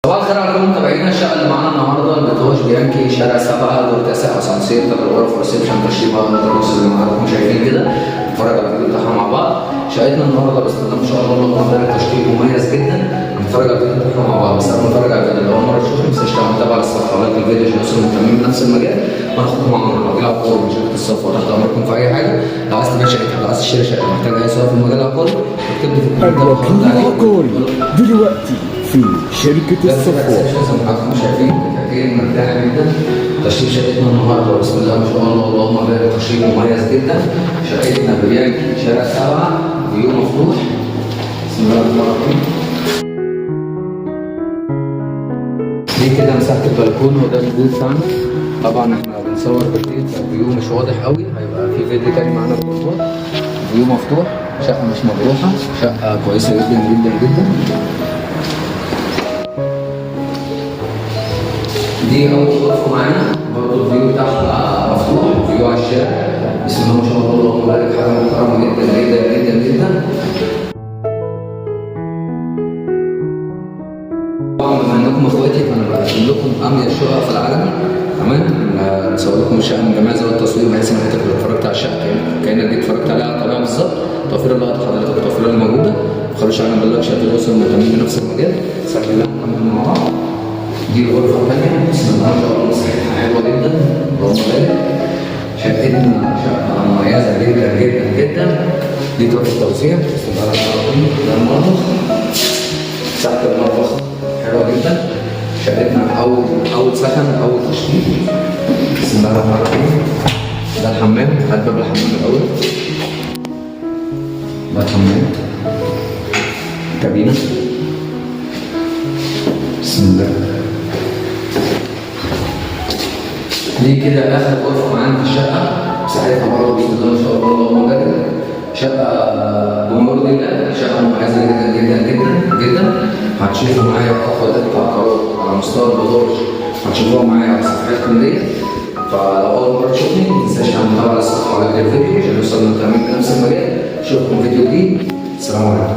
صباح الخير على كل متابعينا. الشقه اللي معانا النهارده بتوش بيانكي، شارع 7 دور 9، اسانسير 3 غرف وريسبشن تشطيب التراس زي ما حضراتكم شايفين كده. نتفرج على الفيديو بتاعها مع بعض. شقتنا النهارده بسم الله ما شاء الله اللهم بارك تشطيب مميز جدا. نتفرج على الفيديو بتاعها مع بعض. بس قبل ما نتفرج على الفيديو لو اول مره تشوفني ما تنساش تعمل متابعه للصفحه ولايك الفيديو عشان نوصل مهتمين بنفس المجال، وناخدكم معانا الراجل عقار من شركه الصف وتحت امركم في اي حاجه. لو عايز تبيع شقتك، لو عايز تشتري شقه، محتاج اي سؤال في المجال العقاري اكتب لي في الكومنتات العقاري دلوقتي في شركة الصفوة. زي ما حضراتكم شايفين كتير مرتاح جدا. تشطيب شقتنا النهارده بسم الله ما شاء الله اللهم بارك تشطيب مميز جدا. شقتنا ببيانكي شارع 7 فيو مفتوح. بسم الله الرحمن الرحيم. دي كده مساحة البلكون وده البيت بتاعنا. طبعا احنا بنصور بالليل فالفيو مش واضح قوي، هيبقى في فيديو تاني معانا بالنهار. فيو مفتوح، شقة مش مجروحة، شقة كويسة جدا جدا جدا. دي أول غرفة معانا برضه الفيو بتاعها مفتوح، فيو على الشارع. بسم الله ما شاء الله اللهم بارك، حاجة محترمة جدا جدا جدا جدا. طبعا بما انكم اخواتي فانا بقدم لكم اميز شقق في العالم. تمام، بصور لكم الشقه من جميع زوايا التصوير بحيث ان انت لو اتفرجت على الشقه كانك جيت اتفرجت عليها على الطبيعه بالظبط. توفير اللقطه حضرتك التوفير الموجوده. ما تخلوش عنها بالك شقه الاسر مهتمين بنفس المجال. سهل الله نكمل مع بعض. دي الغرفه الثانيه بسم الله ما شاء الله مساحتها حلوه جدا اللهم بارك. شقتنا شقه مميزه جدا جدا جدا. دي طرق التوزيع بسم الله الرحمن الرحيم. ده المطبخ، مساحه المطبخ حلوه جدا. شقتنا اول سكن اول تشطيب. بسم الله الرحمن الرحيم. ده الحمام، هات باب الحمام الاول. ده الحمام، كابينه. بسم الله. دي كده اخر غرفه معانا في الشقه. مساحتها برضه بسم الله ما شاء الله اللهم بارك. شقه بمرور الله، شقه مميزه جدا جدا جدا جدا. هتشوفوا معايا افضل عقارات على مستوى البلوج، هتشوفوها معايا على صفحتكم ديت. فلو اول مره تشوفني ما تنساش تعمل متابعه للصفحه ولايك الفيديو عشان نوصل لمهتمين بنفس المجال. اشوفكم فيديو جديد. السلام عليكم.